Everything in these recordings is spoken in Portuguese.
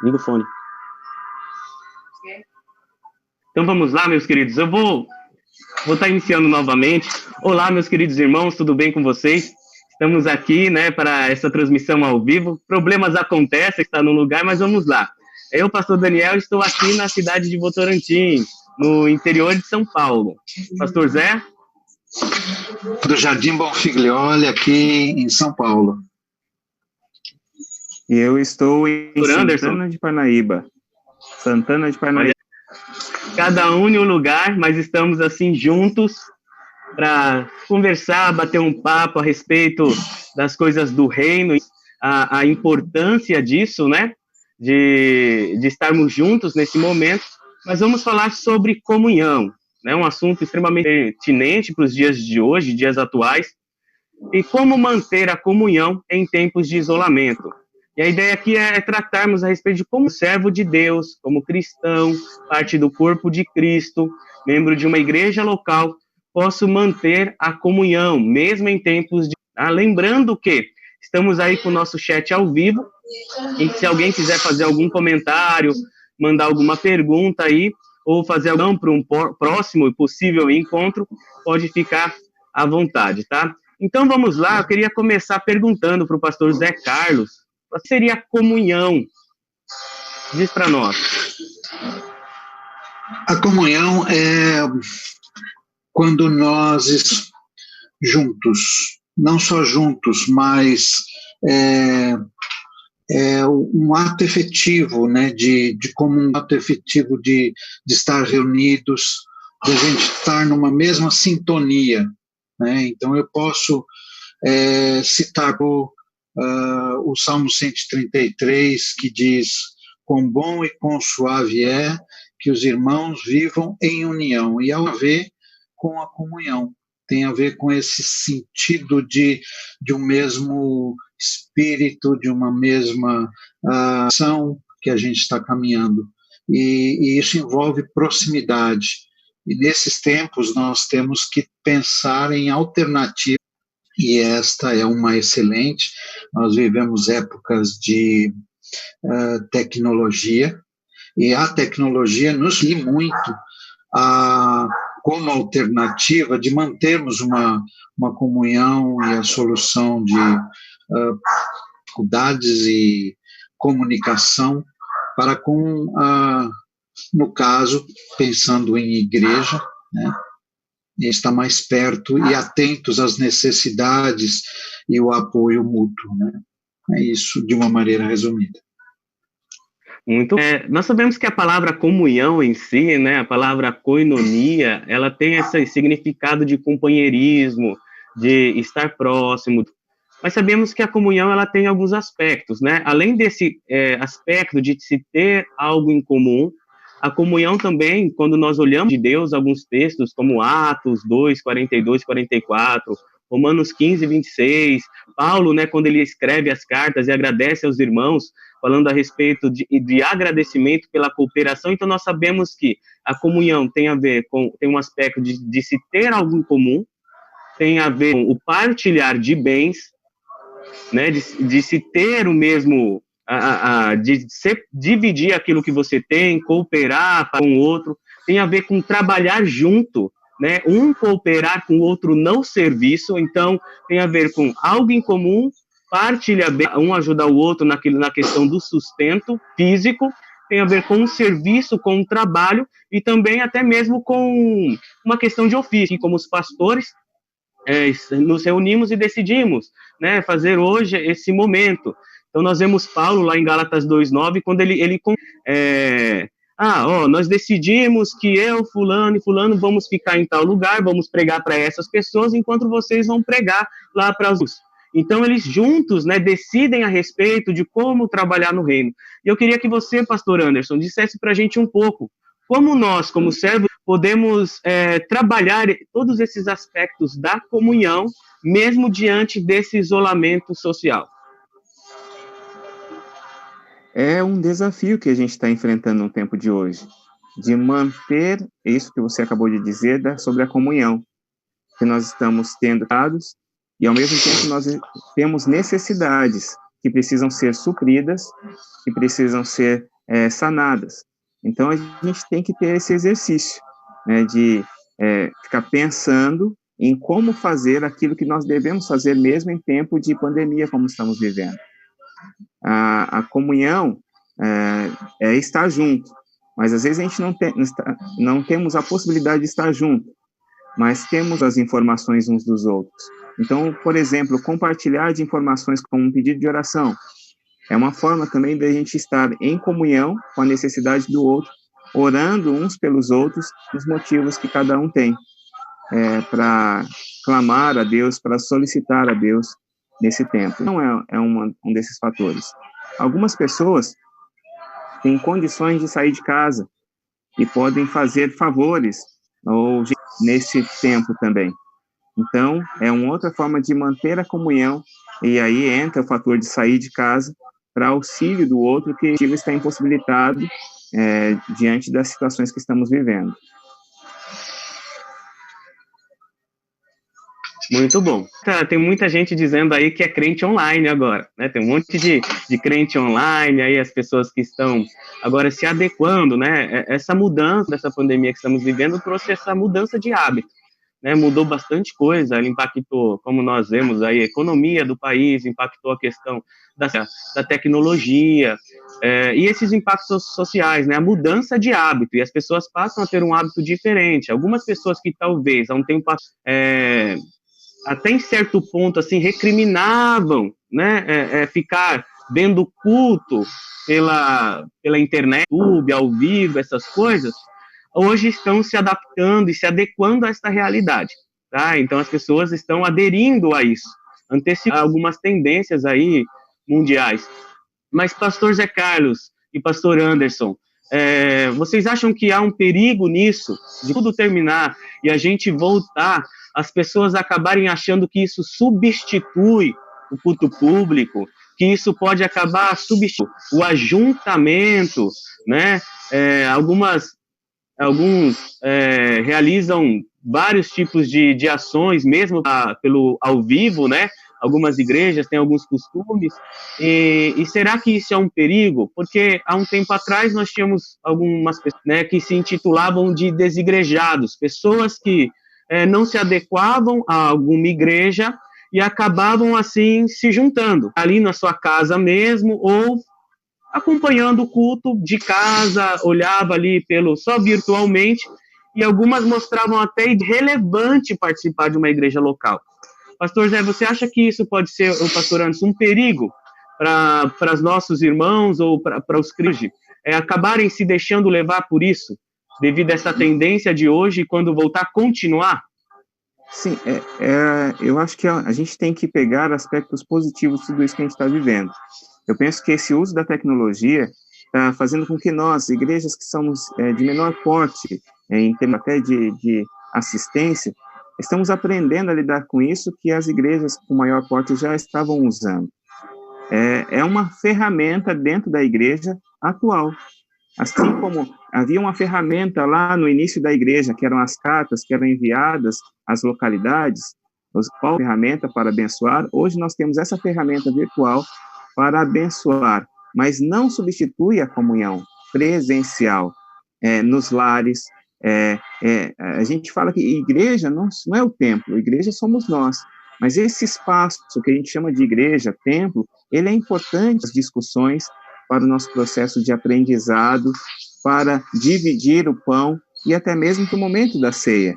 Liga o fone. Então vamos lá, meus queridos. Eu vou estar iniciando novamente. Olá, meus queridos irmãos, tudo bem com vocês? Estamos aqui, né, para essa transmissão ao vivo. Problemas acontecem, está no lugar, mas vamos lá. Eu, pastor Daniel, estou aqui na cidade de Votorantim, no interior de São Paulo. Pastor Zé? Do Jardim Bonfiglioli, aqui em São Paulo. E eu estou em Santana de Parnaíba. Santana de Parnaíba. Cada um em um lugar, mas estamos assim juntos para conversar, bater um papo a respeito das coisas do reino, a importância disso, né? De estarmos juntos nesse momento. Mas vamos falar sobre comunhão, né? Um assunto extremamente pertinente para os dias de hoje, dias atuais, e como manter a comunhão em tempos de isolamento. E a ideia aqui é tratarmos a respeito de como servo de Deus, como cristão, parte do corpo de Cristo, membro de uma igreja local, posso manter a comunhão, mesmo em tempos de... lembrando que estamos aí com o nosso chat ao vivo, e se alguém quiser fazer algum comentário, mandar alguma pergunta aí, ou fazer algo para um próximo e possível encontro, pode ficar à vontade, tá? Então vamos lá, eu queria começar perguntando para o pastor Zé Carlos, o que seria comunhão? Diz para nós. A comunhão é quando nós juntos, não só juntos, mas um ato efetivo, né, como um ato efetivo de estar reunidos, de a gente estar numa mesma sintonia, né? Então eu posso citar o Salmo 133, que diz: quão bom e quão suave é que os irmãos vivam em união, e ao ver com a comunhão, tem a ver com esse sentido de um mesmo espírito, de uma mesma ação que a gente está caminhando, e isso envolve proximidade, e nesses tempos nós temos que pensar em alternativas, e esta é uma excelente. Nós vivemos épocas de tecnologia, e a tecnologia nos guia muito como alternativa de mantermos uma comunhão e a solução de dificuldades e comunicação para com, no caso, pensando em igreja, né, estar mais perto e atentos às necessidades e o apoio mútuo, né? É isso de uma maneira resumida. Muito. Nós sabemos que a palavra comunhão em si, né, a palavra koinonia, ela tem esse significado de companheirismo, de estar próximo, mas sabemos que a comunhão ela tem alguns aspectos, né? Além desse aspecto de se ter algo em comum, a comunhão também, quando nós olhamos de Deus, alguns textos como Atos 2, 42, 44, Romanos 15, 26, Paulo, né, quando ele escreve as cartas e agradece aos irmãos, falando a respeito de agradecimento pela cooperação. Então nós sabemos que a comunhão tem a ver com, tem um aspecto de se ter algo em comum, tem a ver com o partilhar de bens, né, de se ter o mesmo, dividir aquilo que você tem, cooperar com o outro, tem a ver com trabalhar junto, né, um cooperar com o outro no serviço. Então tem a ver com algo em comum, partilha bem, um ajudar o outro na questão do sustento físico, tem a ver com o serviço, com o trabalho, e também até mesmo com uma questão de ofício, como os pastores nos reunimos e decidimos, né, fazer hoje esse momento. Então nós vemos Paulo lá em Gálatas 2:9, quando ele nós decidimos que eu, fulano e fulano, vamos ficar em tal lugar, vamos pregar para essas pessoas, enquanto vocês vão pregar lá para os... Então eles juntos, né, decidem a respeito de como trabalhar no reino. E eu queria que você, pastor Anderson, dissesse para a gente um pouco como nós, como servos, podemos trabalhar todos esses aspectos da comunhão, mesmo diante desse isolamento social. É um desafio que a gente está enfrentando no tempo de hoje, de manter isso que você acabou de dizer sobre a comunhão, que nós estamos tendo dados, e ao mesmo tempo nós temos necessidades que precisam ser supridas, que precisam ser sanadas. Então, a gente tem que ter esse exercício, né, de ficar pensando em como fazer aquilo que nós devemos fazer mesmo em tempo de pandemia, como estamos vivendo. A comunhão é estar junto, mas às vezes a gente não temos a possibilidade de estar junto, mas temos as informações uns dos outros. Então, por exemplo, compartilhar de informações como um pedido de oração é uma forma também da gente estar em comunhão com a necessidade do outro, orando uns pelos outros, os motivos que cada um tem, para clamar a Deus, para solicitar a Deus nesse tempo. Não é um desses fatores. Algumas pessoas têm condições de sair de casa e podem fazer favores nesse tempo também. Então, é uma outra forma de manter a comunhão, e aí entra o fator de sair de casa para auxílio do outro que está impossibilitado diante das situações que estamos vivendo. Muito bom. Tem muita gente dizendo aí que é crente online agora, né? Tem um monte de crente online, aí as pessoas que estão agora se adequando, né? Essa mudança dessa pandemia que estamos vivendo trouxe essa mudança de hábito, né? Mudou bastante coisa, ela impactou, como nós vemos aí, a economia do país, impactou a questão da tecnologia, e esses impactos sociais, né? A mudança de hábito, e as pessoas passam a ter um hábito diferente. Algumas pessoas que talvez há um tempo até em certo ponto, assim, recriminavam, né, ficar vendo culto pela internet, YouTube, ao vivo, essas coisas, hoje estão se adaptando e se adequando a esta realidade, tá? Então, as pessoas estão aderindo a isso, antecipando algumas tendências aí mundiais. Mas, pastor Zé Carlos e pastor Anderson, vocês acham que há um perigo nisso, de tudo terminar e a gente voltar, as pessoas acabarem achando que isso substitui o culto público, que isso pode acabar substituindo o ajuntamento, né? Alguns realizam vários tipos de ações, mesmo ao vivo, né? Algumas igrejas têm alguns costumes, e será que isso é um perigo? Porque há um tempo atrás nós tínhamos algumas pessoas, né, que se intitulavam de desigrejados, pessoas que não se adequavam a alguma igreja e acabavam, assim, se juntando ali na sua casa mesmo, ou acompanhando o culto de casa, olhava ali só virtualmente, e algumas mostravam até irrelevante participar de uma igreja local. Pastor Zé, você acha que isso pode ser, o pastor Anderson, um perigo para os nossos irmãos ou para os cristãos acabarem se deixando levar por isso, devido a essa tendência de hoje, e quando voltar, continuar? Sim, eu acho que a gente tem que pegar aspectos positivos de tudo isso que a gente está vivendo. Eu penso que esse uso da tecnologia está fazendo com que nós, igrejas que somos de menor porte, em termos até de assistência, estamos aprendendo a lidar com isso que as igrejas com maior porte já estavam usando. É uma ferramenta dentro da igreja atual. Assim como havia uma ferramenta lá no início da igreja, que eram as cartas que eram enviadas às localidades, qual ferramenta para abençoar, hoje nós temos essa ferramenta virtual para abençoar, mas não substitui a comunhão presencial nos lares. A gente fala que igreja não é o templo, igreja somos nós, mas esse espaço que a gente chama de igreja, templo, ele é importante, as discussões para o nosso processo de aprendizado, para dividir o pão e até mesmo para o momento da ceia.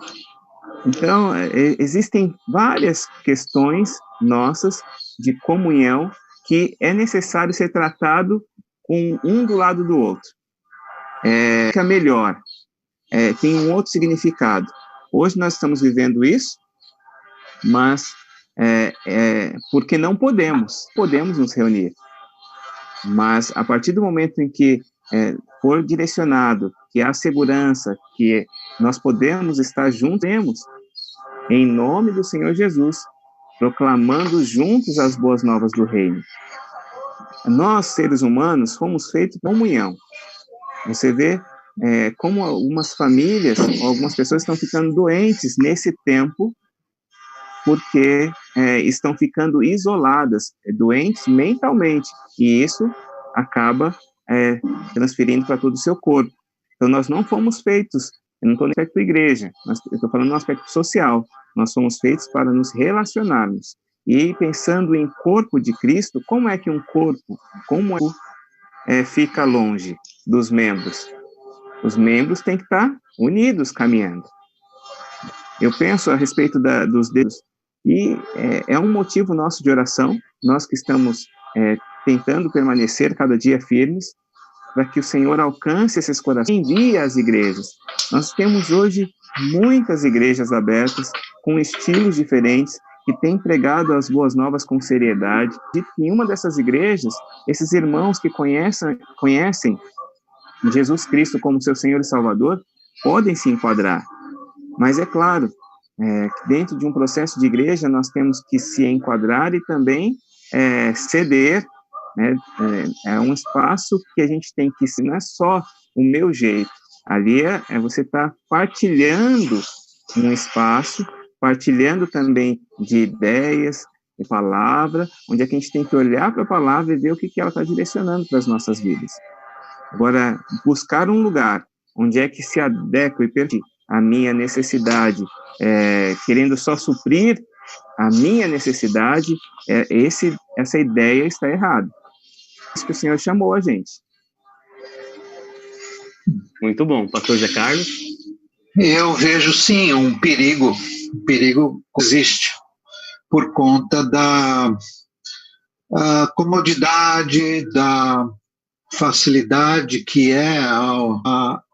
Então, existem várias questões nossas de comunhão que é necessário ser tratado com um do lado do outro. Fica melhor, tem um outro significado. Hoje nós estamos vivendo isso, mas porque não podemos nos reunir. Mas a partir do momento em que for direcionado, que há segurança, que nós podemos estar juntos, em nome do Senhor Jesus, proclamando juntos as boas novas do reino. Nós, seres humanos, fomos feitos para comunhão. Você vê como algumas famílias, algumas pessoas estão ficando doentes nesse tempo porque estão ficando isoladas, doentes mentalmente, e isso acaba transferindo para todo o seu corpo. Então, nós não fomos feitos, eu não estou no aspecto igreja, eu estou falando no aspecto social, nós fomos feitos para nos relacionarmos. E pensando em corpo de Cristo, como é que um corpo, fica longe dos membros? Os membros têm que estar unidos, caminhando. Eu penso a respeito dos dedos, e é um motivo nosso de oração, nós que estamos tentando permanecer cada dia firmes, para que o Senhor alcance esses corações, envie às igrejas. Nós temos hoje muitas igrejas abertas, com estilos diferentes, que têm pregado as boas novas com seriedade. E em uma dessas igrejas, esses irmãos que conhecem Jesus Cristo como seu Senhor e Salvador, podem se enquadrar. Mas é claro, que dentro de um processo de igreja, nós temos que se enquadrar e também ceder, né? É um espaço que a gente tem que, não é só o meu jeito, ali você está partilhando um espaço, partilhando também de ideias, de palavra, onde é que a gente tem que olhar para a palavra e ver o que ela está direcionando para as nossas vidas. Agora, buscar um lugar onde é que se adequa e permite a minha necessidade, querendo só suprir a minha necessidade, essa ideia está errada. Isso que o Senhor chamou a gente. Muito bom. Pastor Zé Carlos? Eu vejo, sim, um perigo existe por conta da comodidade, da facilidade que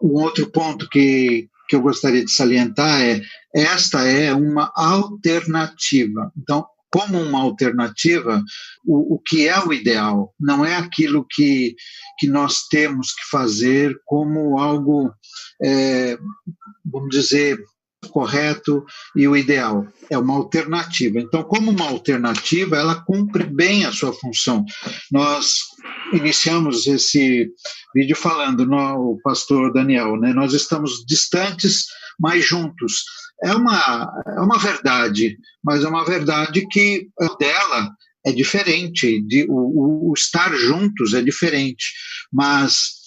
um outro ponto que eu gostaria de salientar esta é uma alternativa. Então, como uma alternativa, o que é o ideal, não é aquilo que nós temos que fazer como algo, vamos dizer, correto e o ideal. É uma alternativa. Então, como uma alternativa, ela cumpre bem a sua função. Nós iniciamos esse vídeo falando, o pastor Daniel, né? Nós estamos distantes, mas juntos. É uma verdade, mas é uma verdade que dela é diferente, o estar juntos é diferente, mas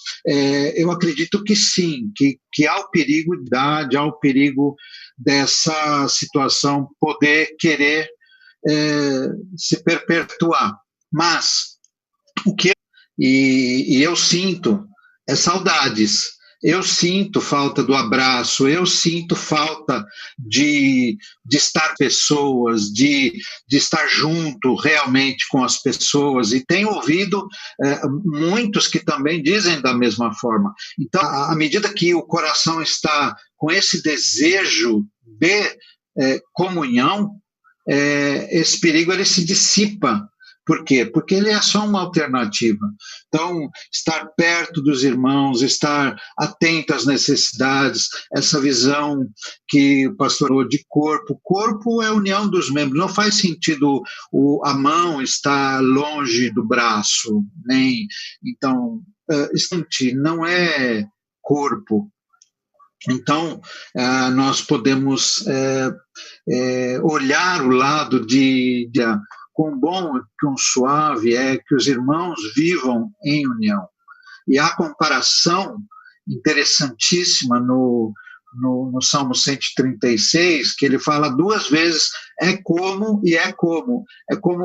eu acredito que sim, que há o perigo há o perigo dessa situação poder querer se perpetuar, mas o que eu sinto é saudades. Eu sinto falta do abraço, eu sinto falta de estar pessoas, de estar junto realmente com as pessoas, e tenho ouvido muitos que também dizem da mesma forma. Então, à medida que o coração está com esse desejo de comunhão, esse perigo ele se dissipa. Por quê? Porque ele é só uma alternativa. Então, estar perto dos irmãos, estar atento às necessidades, essa visão que o pastor falou de corpo. Corpo é a união dos membros. Não faz sentido a mão estar longe do braço, nem. Então, não é corpo. Então, nós podemos olhar o lado de quão bom, quão suave é que os irmãos vivam em união. E há comparação interessantíssima no Salmo 136, que ele fala duas vezes, é como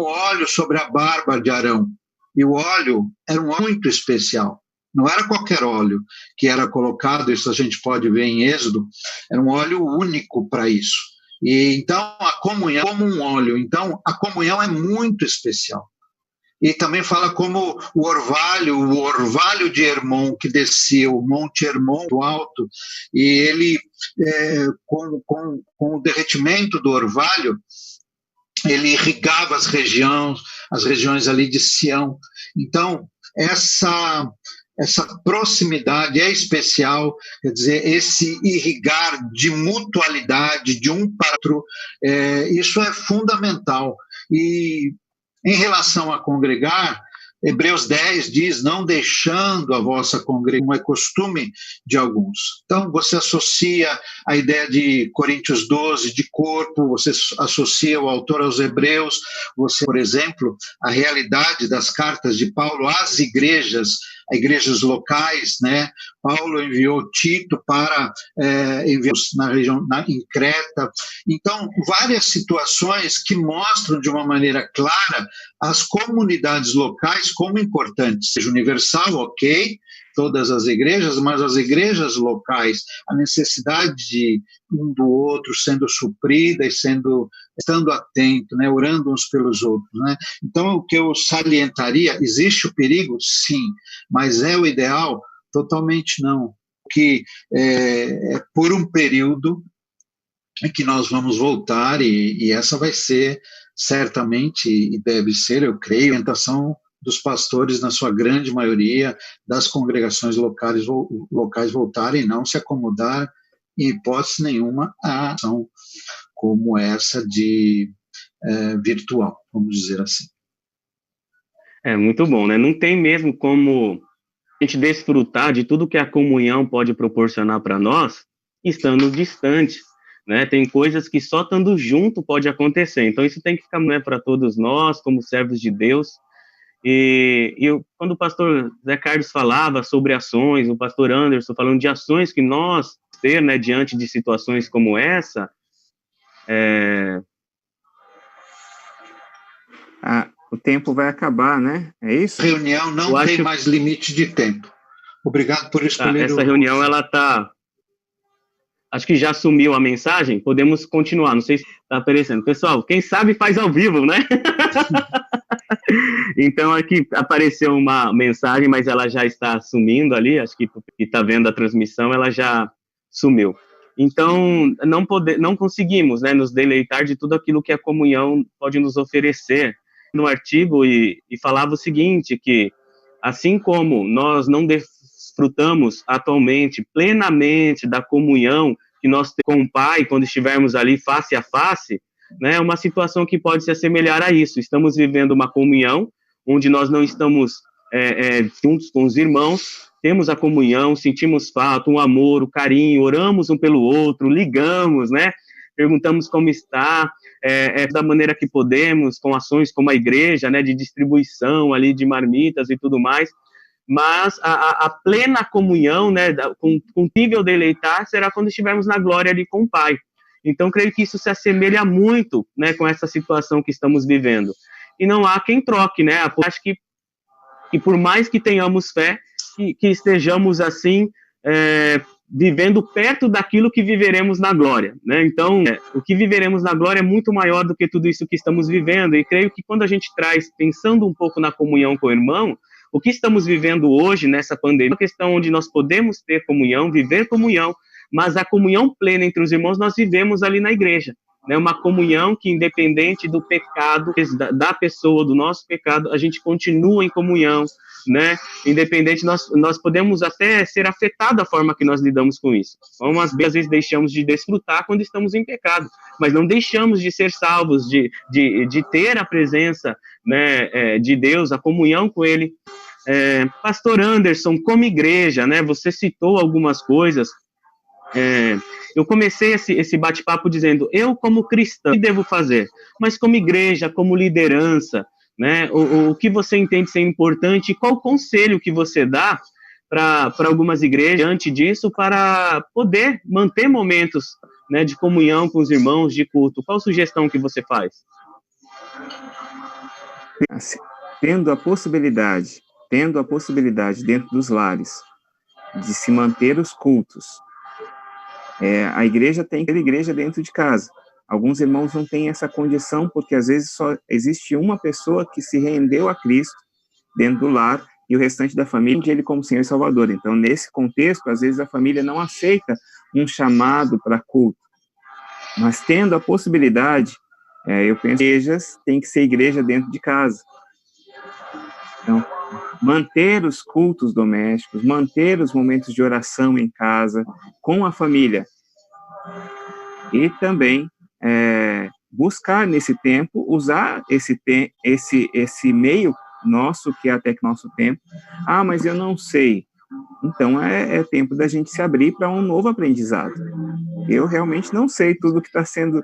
óleo sobre a barba de Arão. E o óleo era um óleo muito especial. Não era qualquer óleo que era colocado, isso a gente pode ver em Êxodo, era um óleo único para isso. E então a comunhão como um óleo, então a comunhão é muito especial. E também fala como o orvalho de Hermon que descia, o Monte Hermon do alto, e ele com o derretimento do orvalho, ele irrigava as regiões ali de Sião. Então essa proximidade é especial, quer dizer, esse irrigar de mutualidade de um para outro, isso é fundamental. E em relação a congregar, Hebreus 10 diz, não deixando a vossa congregação, como é costume de alguns. Então, você associa a ideia de Coríntios 12, de corpo, você associa o autor aos Hebreus, você, por exemplo, a realidade das cartas de Paulo às igrejas locais, né? Paulo enviou Tito para enviar na região, em Creta. Então, várias situações que mostram de uma maneira clara as comunidades locais como importantes. Seja universal, ok, todas as igrejas, mas as igrejas locais, a necessidade de um do outro sendo suprida e estando atento, né, orando uns pelos outros, né? Então, o que eu salientaria, existe o perigo? Sim, mas é o ideal? Totalmente não. Que é por um período em que nós vamos voltar e essa vai ser certamente, e deve ser, eu creio, a orientação dos pastores, na sua grande maioria, das congregações locais voltarem, não se acomodar, em hipótese nenhuma, a ação como essa de virtual, vamos dizer assim. É muito bom, né? Não tem mesmo como a gente desfrutar de tudo que a comunhão pode proporcionar para nós, estando distante, né? Tem coisas que só estando junto pode acontecer. Então isso tem que ficar, né, para todos nós, como servos de Deus. Quando o pastor Zé Carlos falava sobre ações, o pastor Anderson falando de ações que nós ter, né, diante de situações como essa, o tempo vai acabar, né? É isso? A reunião não tem mais limite de tempo. Obrigado por escolher. Essa reunião, ela tá... Acho que já sumiu a mensagem, podemos continuar, não sei se está aparecendo. Pessoal, quem sabe faz ao vivo, né? Então, aqui apareceu uma mensagem, mas ela já está sumindo ali, acho que está vendo a transmissão, ela já sumiu. Então, não conseguimos, né, nos deleitar de tudo aquilo que a comunhão pode nos oferecer. No artigo, e falava o seguinte, que assim como nós não desfrutamos atualmente plenamente da comunhão que nós temos com o Pai, quando estivermos ali face a face, né, uma situação que pode se assemelhar a isso. Estamos vivendo uma comunhão, onde nós não estamos juntos com os irmãos, temos a comunhão, sentimos falta, um amor, o carinho, oramos um pelo outro, ligamos, né, perguntamos como está, da maneira que podemos, com ações como a igreja, né, de distribuição ali de marmitas e tudo mais, mas a plena comunhão, né, com o nível deleitar, será quando estivermos na glória ali com o Pai. Então, creio que isso se assemelha muito, né, com essa situação que estamos vivendo. E não há quem troque, né? Acho que por mais que tenhamos fé, que estejamos, assim, vivendo perto daquilo que viveremos na glória, né? Então, o que viveremos na glória é muito maior do que tudo isso que estamos vivendo. E creio que quando a gente traz, pensando um pouco na comunhão com o irmão, o que estamos vivendo hoje, nessa pandemia, é uma questão onde nós podemos ter comunhão, viver comunhão, mas a comunhão plena entre os irmãos nós vivemos ali na igreja, né? Uma comunhão que, independente do pecado, da pessoa, do nosso pecado, a gente continua em comunhão, né? Independente, nós podemos até ser afetados da forma que nós lidamos com isso. Então, às vezes deixamos de desfrutar quando estamos em pecado, mas não deixamos de ser salvos, de ter a presença, né, de Deus, a comunhão com Ele. Pastor Anderson, como igreja, né? Você citou algumas coisas. Eu comecei esse bate-papo dizendo, eu como cristão, o que devo fazer? Mas como igreja, como liderança, né, o que você entende ser importante e qual conselho que você dá para algumas igrejas, diante disso, para poder manter momentos, né, de comunhão com os irmãos, de culto? Qual sugestão que você faz? Assim, tendo a possibilidade dentro dos lares de se manter os cultos, a igreja tem que ter igreja dentro de casa. Alguns irmãos não têm essa condição, porque às vezes só existe uma pessoa que se rendeu a Cristo dentro do lar, e o restante da família entende Ele como Senhor e Salvador. Então, nesse contexto, às vezes a família não aceita um chamado para culto. Mas tendo a possibilidade, eu penso que igrejas têm que ser igreja dentro de casa. Então, manter os cultos domésticos, manter os momentos de oração em casa, com a família. E também buscar nesse tempo, usar esse meio nosso, que é até que nosso tempo. Ah, mas eu não sei. Então, é tempo da gente se abrir para um novo aprendizado. Eu realmente não sei tudo que está sendo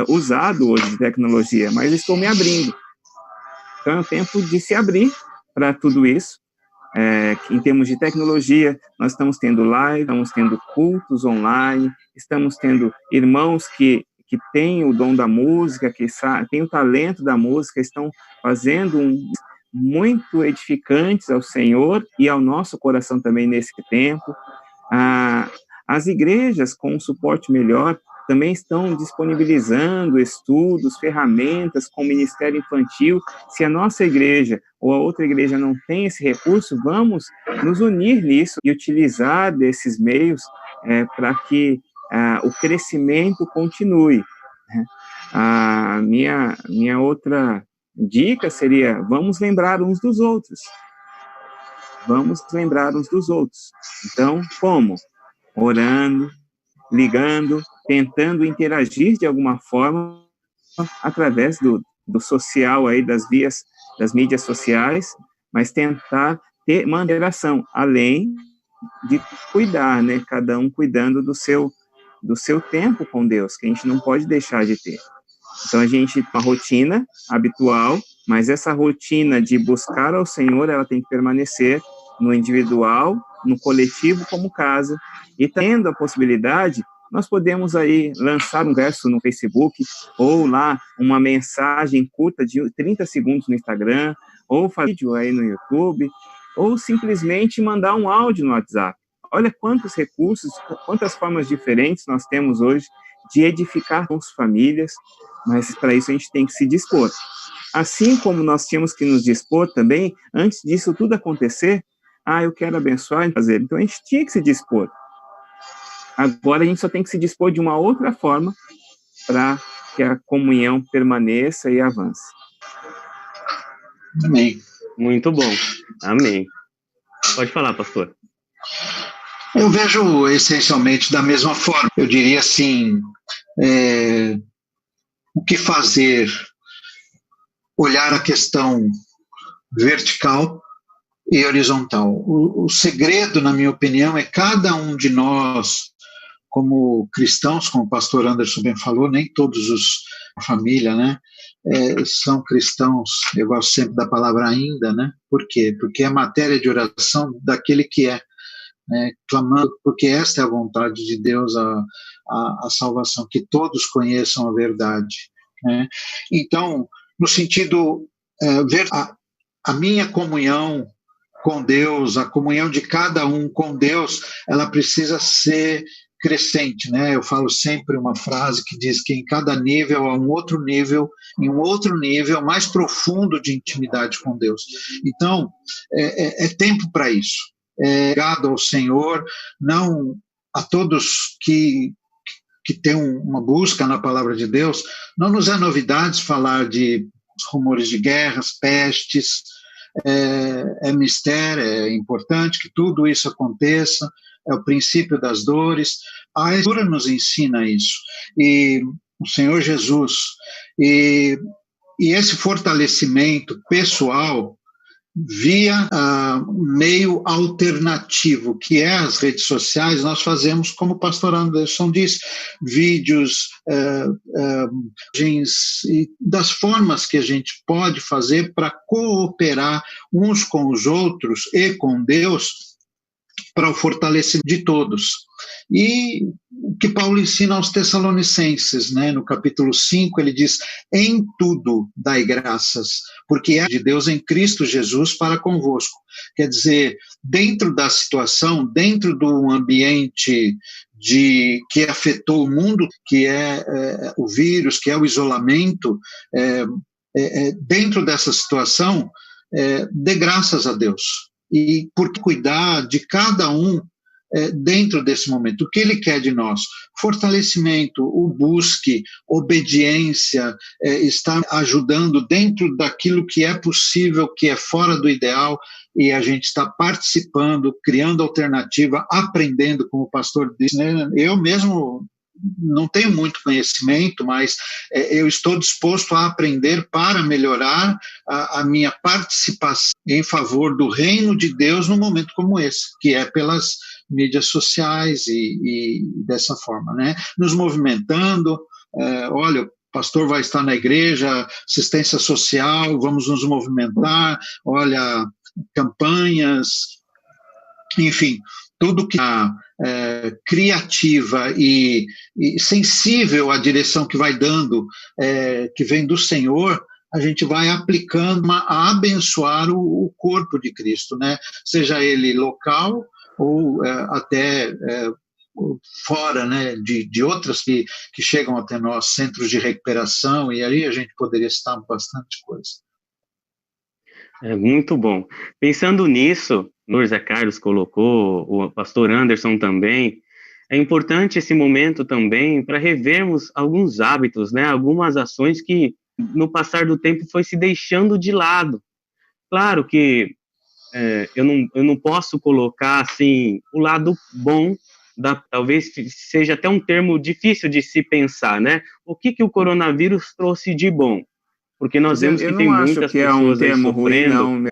usado hoje de tecnologia, mas estou me abrindo. Então, é o tempo de se abrir para tudo isso. Em termos de tecnologia, nós estamos tendo live, estamos tendo cultos online, estamos tendo irmãos que têm o dom da música, que têm o talento da música, estão fazendo muito edificantes ao Senhor e ao nosso coração também nesse tempo. As igrejas, com um suporte melhor, também estão disponibilizando estudos, ferramentas com o ministério infantil. Se a nossa igreja ou a outra igreja não tem esse recurso, vamos nos unir nisso e utilizar desses meios para que o crescimento continue. A minha outra dica seria: vamos lembrar uns dos outros. Vamos lembrar uns dos outros. Então, como? Orando, ligando, tentando interagir de alguma forma através do social aí, das mídias sociais, mas tentar ter uma interação, além de cuidar, né? Cada um cuidando do seu tempo com Deus, que a gente não pode deixar de ter. Então, a gente tem uma rotina habitual, mas essa rotina de buscar ao Senhor, ela tem que permanecer no individual, no coletivo como casa, e tendo a possibilidade, nós podemos aí lançar um verso no Facebook, ou lá uma mensagem curta de 30 segundos no Instagram, ou fazer vídeo aí no YouTube, ou simplesmente mandar um áudio no WhatsApp. Olha quantos recursos, quantas formas diferentes nós temos hoje de edificar com as famílias, mas para isso a gente tem que se dispor. Assim como nós tínhamos que nos dispor também, antes disso tudo acontecer, eu quero abençoar e fazer. Então a gente tinha que se dispor. Agora a gente só tem que se dispor de uma outra forma para que a comunhão permaneça e avance. Amém. Muito bom. Amém. Pode falar, pastor. Eu vejo essencialmente da mesma forma. Eu diria assim, o que fazer? Olhar a questão vertical e horizontal. O segredo, na minha opinião, é cada um de nós, como cristãos, como o pastor Anderson bem falou, nem todos a família, né, são cristãos. Eu gosto sempre da palavra ainda, né? Por quê? Porque é matéria de oração daquele que é, clamando, porque esta é a vontade de Deus, a salvação, que todos conheçam a verdade, né? Então, no sentido, a minha comunhão com Deus, a comunhão de cada um com Deus, ela precisa ser crescente, né? Eu falo sempre uma frase que diz que em cada nível há um outro nível, em um outro nível mais profundo de intimidade com Deus. Então, é tempo para isso. Obrigado ao Senhor, não a todos que têm uma busca na palavra de Deus, não nos é novidade falar de rumores de guerras, pestes, é mistério, é importante que tudo isso aconteça, é o princípio das dores. A Escritura nos ensina isso, e o Senhor Jesus, e esse fortalecimento pessoal via meio alternativo, que é as redes sociais. Nós fazemos, como o pastor Anderson disse, vídeos, e das formas que a gente pode fazer para cooperar uns com os outros e com Deus para o fortalecimento de todos. E o que Paulo ensina aos Tessalonicenses, né? No capítulo 5, ele diz: em tudo dai graças, porque é de Deus em Cristo Jesus para convosco. Quer dizer, dentro da situação, dentro do ambiente que afetou o mundo, que é o vírus, que é o isolamento, dentro dessa situação, dê graças a Deus. E por cuidar de cada um dentro desse momento. O que ele quer de nós? Fortalecimento, o busque, obediência, estar ajudando dentro daquilo que é possível, que é fora do ideal, e a gente está participando, criando alternativa, aprendendo, como o pastor disse, né? Eu mesmo não tenho muito conhecimento, mas eu estou disposto a aprender para melhorar a minha participação em favor do reino de Deus num momento como esse, que é pelas mídias sociais e dessa forma, né? Nos movimentando, olha, o pastor vai estar na igreja, assistência social, vamos nos movimentar, olha, campanhas, enfim, tudo que é criativa e sensível à direção que vai dando, que vem do Senhor, a gente vai aplicando a abençoar o corpo de Cristo, né? Seja ele local ou até fora, né, de outras que chegam até nós, centros de recuperação, e aí a gente poderia citar bastante coisa. É muito bom. Pensando nisso, o José Carlos colocou, o pastor Anderson também, é importante esse momento também para revermos alguns hábitos, né, algumas ações que no passar do tempo foi se deixando de lado. Claro que eu não posso colocar assim o lado bom, talvez seja até um termo difícil de se pensar, né? O que o coronavírus trouxe de bom? Porque nós vemos que tem muitas pessoas aí sofrendo,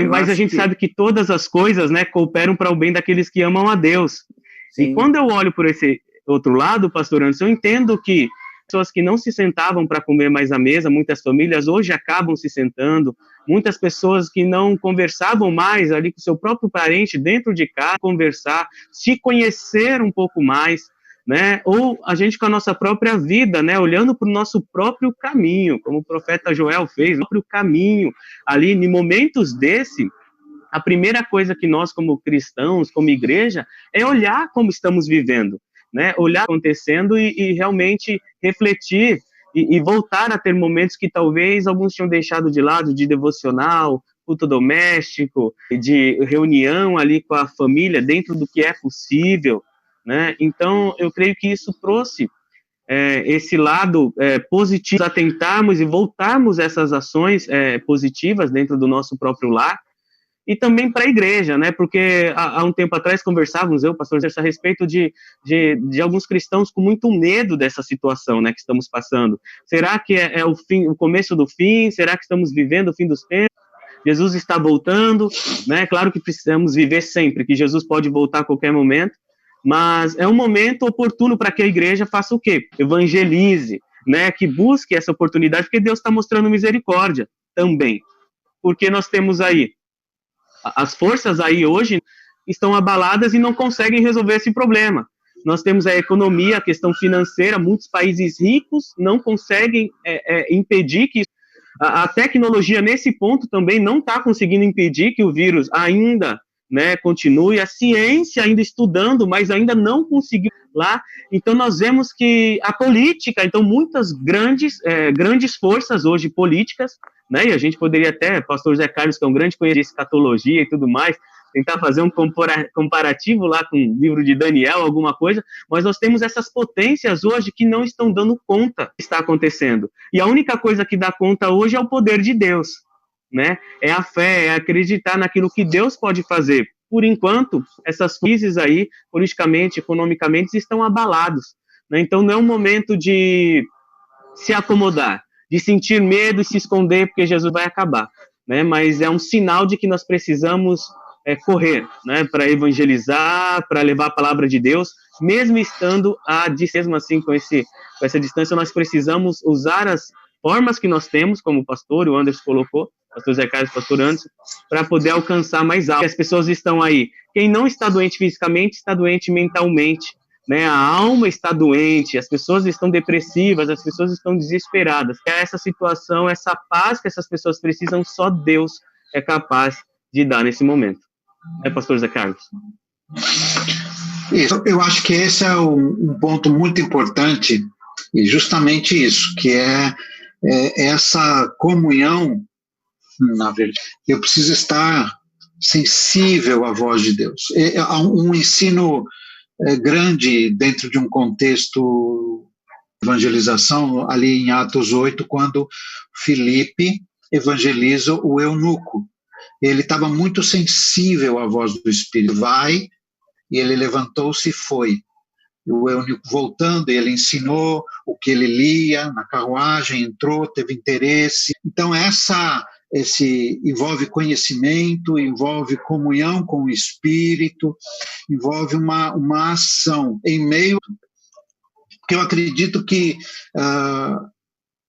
mas a gente sabe que todas as coisas, né, cooperam para o bem daqueles que amam a Deus. Sim. E quando eu olho por esse outro lado, pastor Anderson, eu entendo que pessoas que não se sentavam para comer mais à mesa, muitas famílias hoje acabam se sentando, muitas pessoas que não conversavam mais ali com seu próprio parente dentro de casa, conversar, se conhecer um pouco mais, né? Ou a gente com a nossa própria vida, né? Olhando para o nosso próprio caminho, como o profeta Joel fez, o próprio caminho, ali em momentos desse, a primeira coisa que nós como cristãos, como igreja, é olhar como estamos vivendo, né? Olhar acontecendo e realmente refletir e voltar a ter momentos que talvez alguns tinham deixado de lado, de devocional, culto doméstico, de reunião ali com a família dentro do que é possível, né? Então, eu creio que isso trouxe esse lado positivo, a tentarmos e voltarmos essas ações positivas dentro do nosso próprio lar, e também para a igreja, né? Porque há um tempo atrás conversávamos, eu, pastor Gerson, a respeito de alguns cristãos com muito medo dessa situação, né, que estamos passando. Será que é o começo do fim? Será que estamos vivendo o fim dos tempos? Jesus está voltando, né? Claro que precisamos viver sempre, que Jesus pode voltar a qualquer momento, mas é um momento oportuno para que a igreja faça o quê? Evangelize, né? Que busque essa oportunidade, porque Deus está mostrando misericórdia também. Porque nós temos aí as forças aí hoje estão abaladas e não conseguem resolver esse problema. Nós temos a economia, a questão financeira, muitos países ricos não conseguem impedir que a tecnologia nesse ponto também não está conseguindo impedir que o vírus ainda, né, continue, a ciência ainda estudando, mas ainda não conseguiu lá. Então nós vemos que a política, então muitas grandes forças hoje políticas, né, e a gente poderia até, pastor Zé Carlos, que é um grande conhecedor de escatologia e tudo mais, tentar fazer um comparativo lá com o livro de Daniel, alguma coisa, mas nós temos essas potências hoje que não estão dando conta do que está acontecendo. E a única coisa que dá conta hoje é o poder de Deus, né? É a fé, é acreditar naquilo que Deus pode fazer. Por enquanto, essas crises aí, politicamente, economicamente, estão abalados, né? Então não é um momento de se acomodar, de sentir medo e se esconder porque Jesus vai acabar, né? Mas é um sinal de que nós precisamos correr, né? Para evangelizar, para levar a palavra de Deus, mesmo estando mesmo assim com essa distância, nós precisamos usar as formas que nós temos, como o pastor, o Anderson colocou, pastor Zé Carlos, pastor Anderson, para poder alcançar mais alto. As pessoas estão aí. Quem não está doente fisicamente, está doente mentalmente, né? A alma está doente, as pessoas estão depressivas, as pessoas estão desesperadas. Essa situação, essa paz que essas pessoas precisam, só Deus é capaz de dar nesse momento. Pastor Zé Carlos? Isso, eu acho que esse é um ponto muito importante, e justamente isso, que é essa comunhão. Na verdade, eu preciso estar sensível à voz de Deus. Há um ensino grande dentro de um contexto de evangelização, ali em Atos 8, quando Filipe evangeliza o eunuco. Ele estava muito sensível à voz do Espírito. Vai, e ele levantou-se e foi. o eunuco voltando, ele ensinou o que ele lia na carruagem, entrou, teve interesse. Então, esse envolve conhecimento, envolve comunhão com o Espírito, envolve uma ação em meio, porque eu acredito que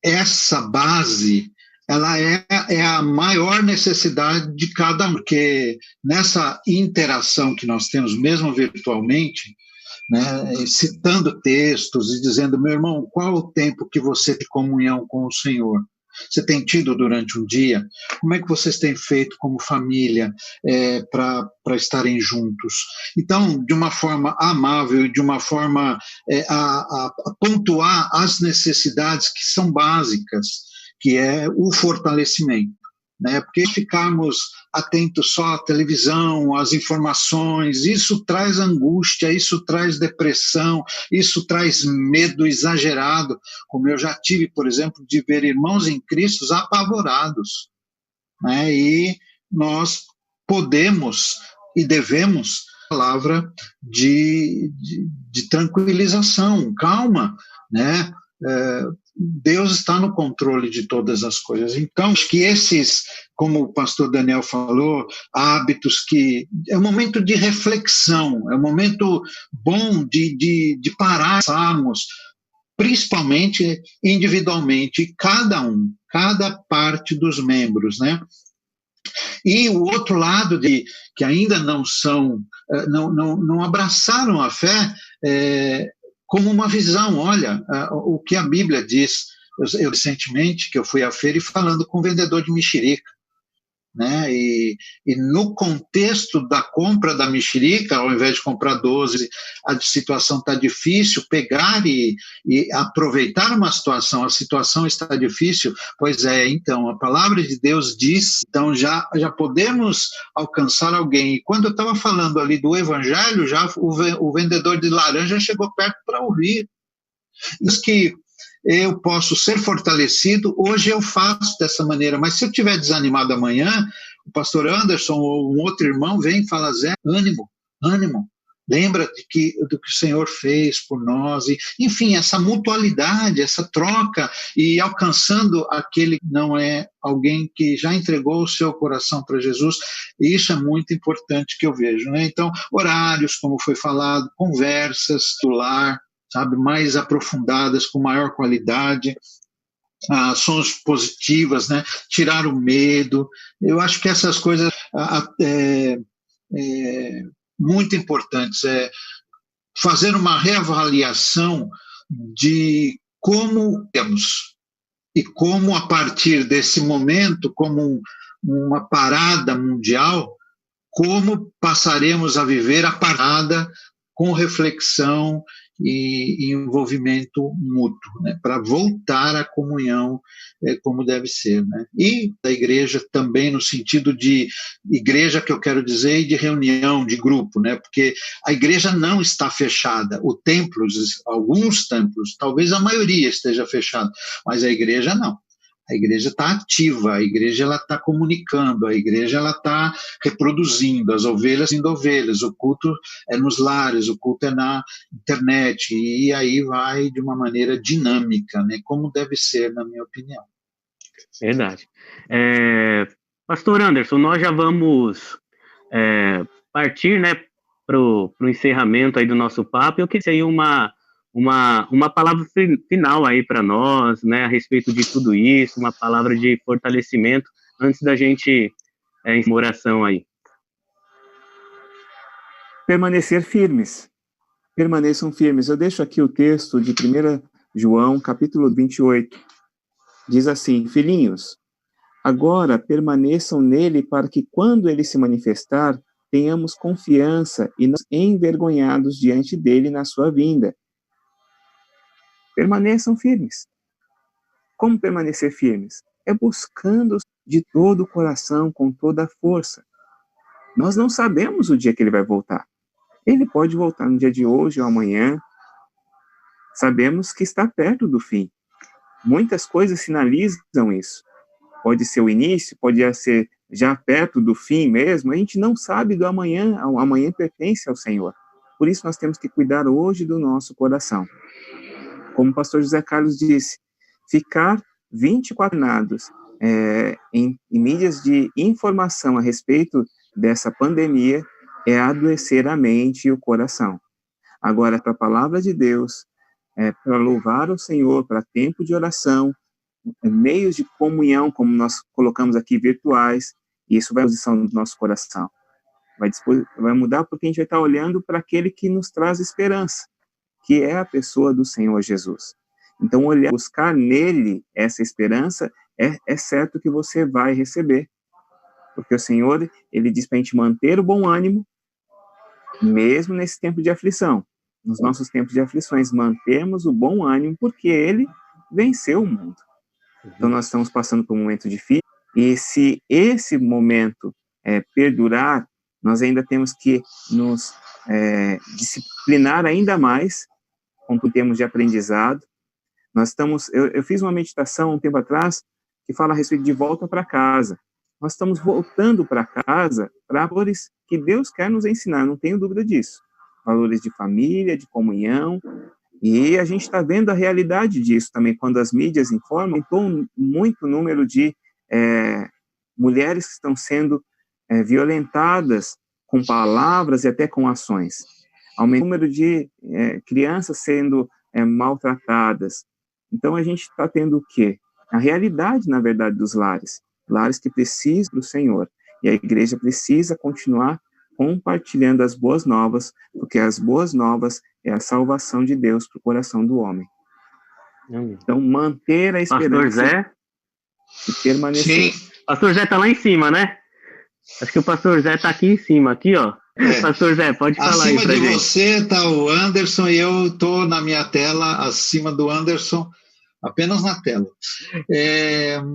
essa base, ela é a maior necessidade de cada um, porque nessa interação que nós temos, mesmo virtualmente, né, citando textos e dizendo, meu irmão, qual o tempo que você tem comunhão com o Senhor? Você tem tido durante um dia? Como é que vocês têm feito como família para estarem juntos? Então, de uma forma amável e de uma forma a pontuar as necessidades que são básicas, que é o fortalecimento, né? Porque ficarmos atentos só à televisão, às informações, isso traz angústia, isso traz depressão, isso traz medo exagerado, como eu já tive, por exemplo, de ver irmãos em Cristo apavorados, né? E nós podemos e devemos palavra de tranquilização, calma, né? Deus está no controle de todas as coisas. Então, acho que esses, como o pastor Daniel falou, hábitos que... É um momento de reflexão, é um momento bom de pararmos, principalmente individualmente, cada parte dos membros, né? E o outro lado que ainda não abraçaram a fé, como uma visão. Olha, o que a Bíblia diz. Eu recentemente, que eu fui à feira e falando com um vendedor de mexerica, né? E no contexto da compra da mexerica, ao invés de comprar 12, a situação está difícil, pegar e aproveitar uma situação, a situação está difícil, pois então, a palavra de Deus diz, então já podemos alcançar alguém. E quando eu estava falando ali do evangelho, já o vendedor de laranja chegou perto para ouvir. Diz que eu posso ser fortalecido, hoje eu faço dessa maneira, mas se eu estiver desanimado amanhã, o pastor Anderson ou um outro irmão vem e fala, Zé, ânimo, lembra do que o Senhor fez por nós, e, enfim, essa mutualidade, essa troca, e alcançando aquele que não é alguém que já entregou o seu coração para Jesus, e isso é muito importante que eu vejo, né? Então, horários, como foi falado, conversas do lar, sabe, mais aprofundadas, com maior qualidade, ações positivas, né? Tirar o medo. Eu acho que essas coisas muito importantes, fazer uma reavaliação de como temos e como, a partir desse momento, como uma parada mundial, como passaremos a viver a parada com reflexão e envolvimento mútuo, né, para voltar à comunhão como deve ser, né? E da igreja também no sentido de igreja, que eu quero dizer, e de reunião, de grupo, né? Porque a igreja não está fechada, alguns templos, talvez a maioria esteja fechada, mas a igreja não. A igreja está ativa, a igreja está comunicando, a igreja está reproduzindo, as ovelhas sendo ovelhas, o culto é nos lares, o culto é na internet, e aí vai de uma maneira dinâmica, né, como deve ser, na minha opinião. Verdade. Pastor Anderson, nós já vamos partir, né, para o encerramento aí do nosso papo. Eu queria aí uma palavra final aí para nós, né, a respeito de tudo isso, uma palavra de fortalecimento, antes da gente em oração aí. Permanecer firmes. Permaneçam firmes. Eu deixo aqui o texto de 1 João, capítulo 28. Diz assim, filhinhos, agora permaneçam nele para que quando ele se manifestar, tenhamos confiança e não envergonhados diante dele na sua vinda. Permaneçam firmes. Como permanecer firmes? É buscando de todo o coração, com toda a força. Nós não sabemos o dia que ele vai voltar. Ele pode voltar no dia de hoje ou amanhã. Sabemos que está perto do fim. Muitas coisas sinalizam isso. Pode ser o início, pode ser já perto do fim mesmo. A gente não sabe do amanhã. O amanhã pertence ao Senhor. Por isso nós temos que cuidar hoje do nosso coração. Como o pastor José Carlos disse, ficar 24 nados em mídias de informação a respeito dessa pandemia é adoecer a mente e o coração. Agora, para a palavra de Deus, para louvar o Senhor, para tempo de oração, meios de comunhão, como nós colocamos aqui, virtuais, e isso vai à posição do nosso coração. Vai mudar porque a gente vai estar olhando para aquele que nos traz esperança, que é a pessoa do Senhor Jesus. Então, buscar nele essa esperança, é certo que você vai receber. Porque o Senhor, ele diz para a gente manter o bom ânimo, mesmo nesse tempo de aflição. Nos nossos tempos de aflições, mantemos o bom ânimo, porque ele venceu o mundo. Então, nós estamos passando por um momento difícil, e se esse momento perdurar, nós ainda temos que nos disciplinar ainda mais, com termos de aprendizado. Eu fiz uma meditação um tempo atrás, que fala a respeito de volta para casa. Nós estamos voltando para casa para valores que Deus quer nos ensinar, não tenho dúvida disso. Valores de família, de comunhão, e a gente está vendo a realidade disso também, quando as mídias informam, aumentou muito o número de mulheres que estão sendo violentadas com palavras e até com ações. Aumentou o número de crianças sendo maltratadas. Então a gente está tendo o quê? A realidade, na verdade, dos lares que precisam do Senhor, e a igreja precisa continuar compartilhando as boas novas, porque as boas novas é a salvação de Deus para o coração do homem. Então, manter a esperança. Pastor Zé? E permanecer. Sim. Pastor Zé tá lá em cima, né? Acho que o pastor Zé tá aqui em cima, aqui, ó. Pastor Zé, pode falar aí pra gente. Acima de você tá o Anderson, e eu tô na minha tela, acima do Anderson, apenas na tela.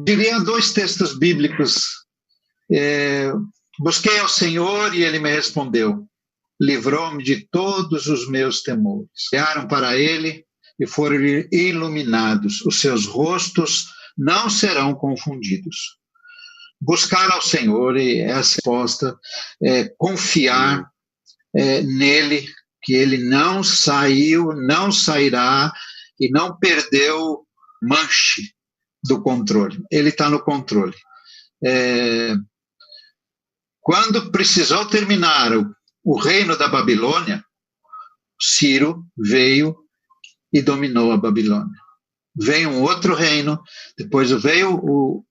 Diria 2 textos bíblicos. Busquei ao Senhor e Ele me respondeu. Livrou-me de todos os meus temores. Olharam para Ele e foram iluminados. Os seus rostos não serão confundidos. Buscar ao Senhor, e essa resposta, confiar nele, que Ele não saiu, não sairá e não perdeu manche do controle. Ele está no controle. Quando precisou terminar o reino da Babilônia, Ciro veio e dominou a Babilônia. Veio um outro reino, depois veio o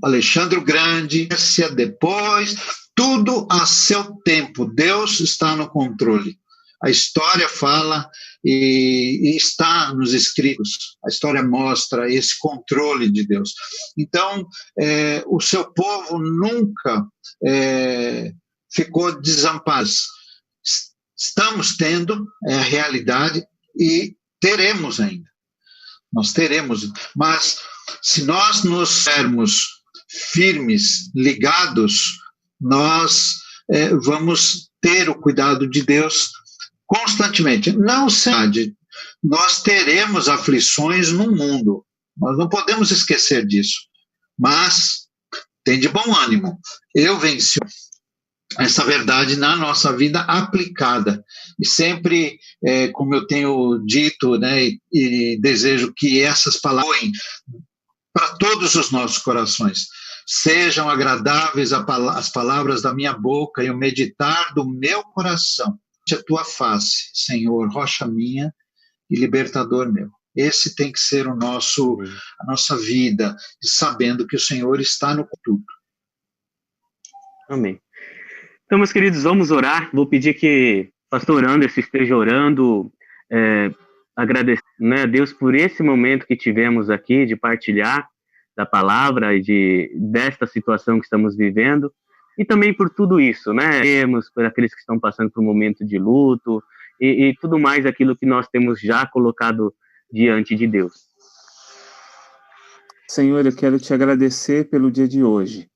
Alexandre o Grande, depois, tudo a seu tempo. Deus está no controle. A história fala e está nos escritos. A história mostra esse controle de Deus. Então, o seu povo nunca ficou desamparado. Estamos tendo a realidade e teremos ainda. Nós teremos, mas se nós nos sermos firmes, ligados, nós vamos ter o cuidado de Deus constantemente. Não sei, nós teremos aflições no mundo, nós não podemos esquecer disso, mas tem de bom ânimo. Eu venci essa verdade na nossa vida aplicada. E sempre, como eu tenho dito, né, e desejo que essas palavras para todos os nossos corações, sejam agradáveis as palavras da minha boca e o meditar do meu coração, a tua face, Senhor, rocha minha e libertador meu. Esse tem que ser a nossa vida, sabendo que o Senhor está no tudo. Amém. Então, meus queridos, vamos orar. Vou pedir que o pastor Anderson esteja orando, agradecendo, né, a Deus por esse momento que tivemos aqui de partilhar da palavra e desta situação que estamos vivendo, e também por tudo isso, né? Por aqueles que estão passando por um momento de luto e tudo mais aquilo que nós temos já colocado diante de Deus. Senhor, eu quero te agradecer pelo dia de hoje.